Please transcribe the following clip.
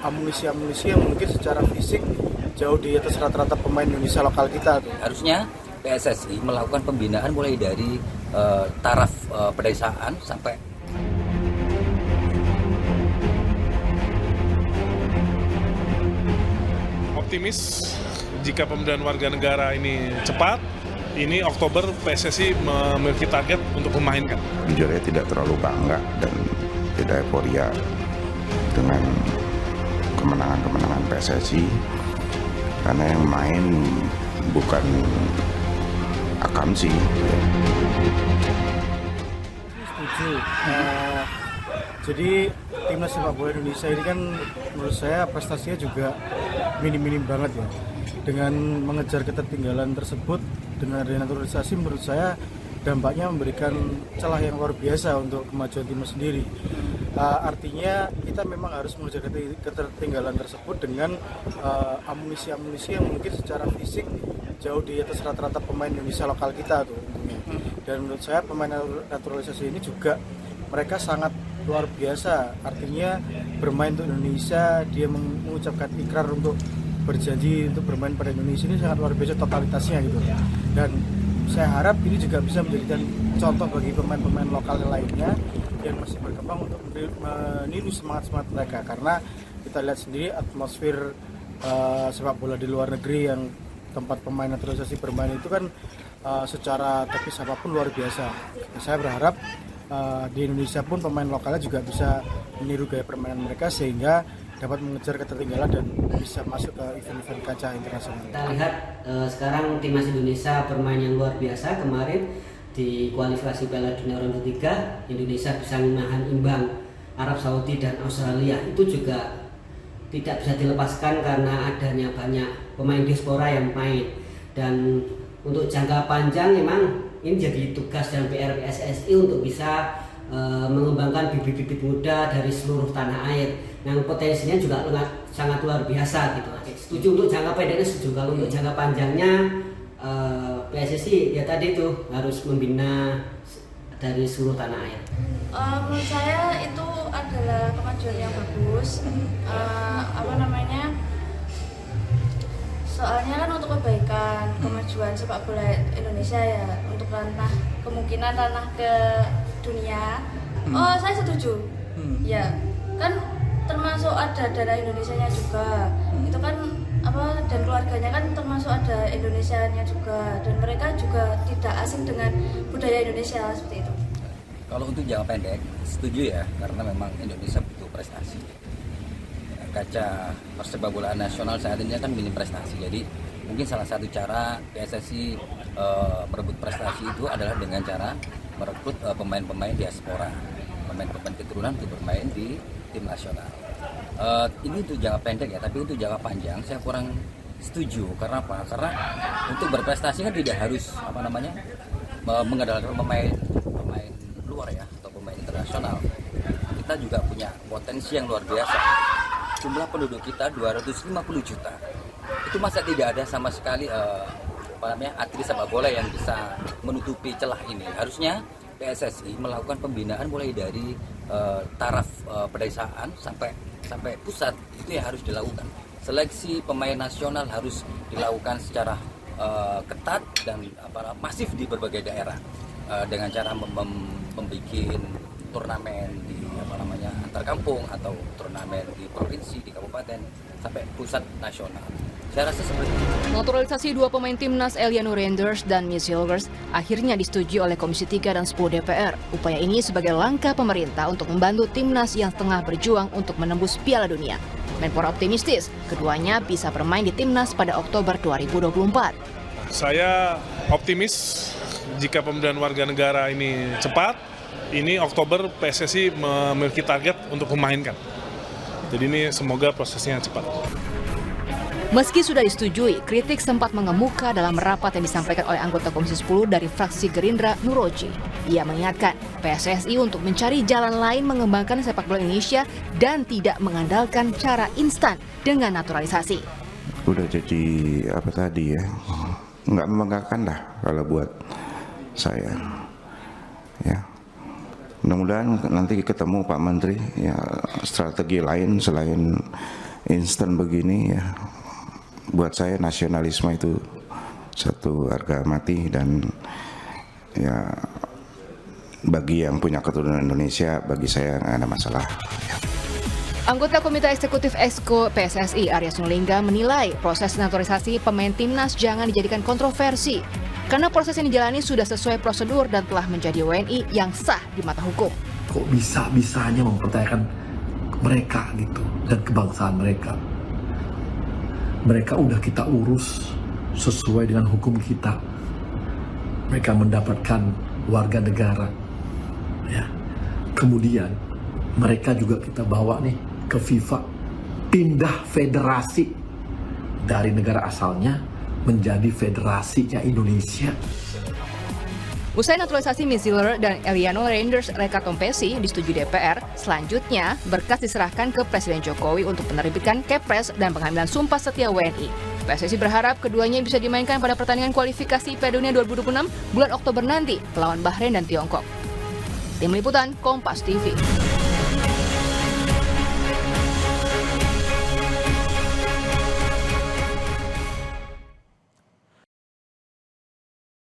amunisi yang mungkin secara fisik jauh di atas rata-rata pemain Indonesia lokal kita tuh. Harusnya PSSI melakukan pembinaan mulai dari taraf pedesaan sampai optimis jika pembinaan warga negara ini cepat. Ini Oktober PSSI memiliki target untuk memainkan. Jujur ya tidak terlalu bangga dan tidak euforia dengan kemenangan PSSI karena yang main bukan Akamsi. Setuju. Jadi timnas sepak bola Indonesia ini kan menurut saya prestasinya juga minim banget ya. Dengan mengejar ketertinggalan tersebut dengan renaturalisasi menurut saya dampaknya memberikan celah yang luar biasa untuk kemajuan timnas sendiri. Artinya kita memang harus mengejar ketertinggalan tersebut dengan amunisi yang mungkin secara fisik jauh di atas rata-rata pemain Indonesia lokal kita tuh. Dan menurut saya pemain naturalisasi ini juga mereka sangat luar biasa. Artinya bermain untuk Indonesia, dia mengucapkan ikrar untuk berjanji untuk bermain pada Indonesia ini sangat luar biasa totalitasnya gitu. Dan saya harap ini juga bisa menjadikan contoh bagi pemain-pemain lokal lainnya yang masih berkembang untuk meniru semangat mereka, karena kita lihat sendiri atmosfer sepak bola di luar negeri yang tempat pemain naturalisasi bermain itu kan secara teknis apapun luar biasa. Saya berharap di Indonesia pun pemain lokalnya juga bisa meniru gaya permainan mereka sehingga dapat mengejar ketertinggalan dan bisa masuk ke event-event kancah internasional. Kita lihat sekarang timnas Indonesia bermain yang luar biasa. Kemarin di kualifikasi Piala Dunia ronde 3 Indonesia bisa menahan imbang Arab Saudi dan Australia. Itu juga tidak bisa dilepaskan karena adanya banyak pemain diaspora yang main. Dan untuk jangka panjang memang ini jadi tugas dan PR PSSI untuk bisa mengembangkan bibit-bibit muda dari seluruh tanah air yang potensinya juga sangat luar biasa gitu. Setuju untuk jangka pendeknya, setuju. Kalau untuk jangka panjangnya PSSI ya tadi itu harus membina dari seluruh tanah air. Menurut saya itu adalah kemajuan yang bagus. Soalnya kan untuk kebaikan kemajuan sepak bola Indonesia ya, untuk kemungkinan ranah ke dunia. Saya setuju. Ya, kan termasuk ada darah Indonesianya juga. Itu kan dan keluarganya kan termasuk ada Indonesianya juga, dan mereka juga tidak asing dengan budaya Indonesia seperti itu. Kalau untuk jangka pendek setuju ya, karena memang Indonesia butuh prestasi. Kaca persepak bolaan nasional saat ini kan minim prestasi, jadi mungkin salah satu cara PSSI merebut prestasi itu adalah dengan cara merekrut pemain-pemain diaspora, pemain-pemain keturunan untuk bermain di tim nasional. Ini untuk jangka pendek ya, tapi untuk jangka panjang saya kurang setuju. Karena apa? Karena untuk berprestasi kan tidak harus mengandalkan pemain luar ya, atau pemain internasional. Kita juga punya potensi yang luar biasa. Jumlah penduduk kita 250 juta. Itu masa tidak ada sama sekali atlet sepak bola yang bisa menutupi celah ini. Harusnya PSSI melakukan pembinaan mulai dari taraf pedesaan sampai pusat, itu yang harus dilakukan. Seleksi pemain nasional harus dilakukan secara ketat dan masif di berbagai daerah dengan cara membuat turnamen di antar kampung atau turnamen di provinsi, di kabupaten sampai pusat nasional. Saya rasa seperti itu. Naturalisasi dua pemain timnas Eliano Randers dan Miss Hilgers akhirnya disetujui oleh Komisi 3 dan 10 DPR. Upaya ini sebagai langkah pemerintah untuk membantu timnas yang tengah berjuang untuk menembus Piala Dunia. Menpora optimistis keduanya bisa bermain di timnas pada Oktober 2024. Saya optimis jika pembinaan warga negara ini cepat. Ini Oktober PSSI memiliki target untuk memainkan. Jadi ini semoga prosesnya cepat. Meski sudah disetujui, kritik sempat mengemuka dalam rapat yang disampaikan oleh anggota Komisi 10 dari fraksi Gerindra, Nuroji. Ia mengingatkan PSSI untuk mencari jalan lain mengembangkan sepak bola Indonesia dan tidak mengandalkan cara instan dengan naturalisasi. Udah jadi nggak membanggakan dah kalau buat saya. Ya, mudah-mudahan nanti ketemu Pak Menteri ya strategi lain selain instan begini ya, buat saya nasionalisme itu satu harga mati, dan ya bagi yang punya keturunan Indonesia, bagi saya nggak ada masalah. Anggota Komite Eksekutif Exco PSSI Arya Sinulinga menilai proses naturalisasi pemain timnas jangan dijadikan kontroversi karena proses yang dijalani sudah sesuai prosedur dan telah menjadi WNI yang sah di mata hukum. Kok bisa-bisanya mempertanyakan mereka gitu dan kebangsaan mereka? Mereka udah kita urus sesuai dengan hukum kita. Mereka mendapatkan warga negara, ya. Kemudian mereka juga kita bawa nih ke FIFA, pindah federasi dari negara asalnya menjadi federasinya Indonesia. Usai naturalisasi Miziller dan Eliano Reinders Reka Tompesi disetujui DPR, selanjutnya berkas diserahkan ke Presiden Jokowi untuk penerbitan Kepres dan pengambilan sumpah setia WNI. PSSI berharap keduanya bisa dimainkan pada pertandingan kualifikasi Piala Dunia 2026 bulan Oktober nanti melawan Bahrain dan Tiongkok. Tim Liputan Kompas TV.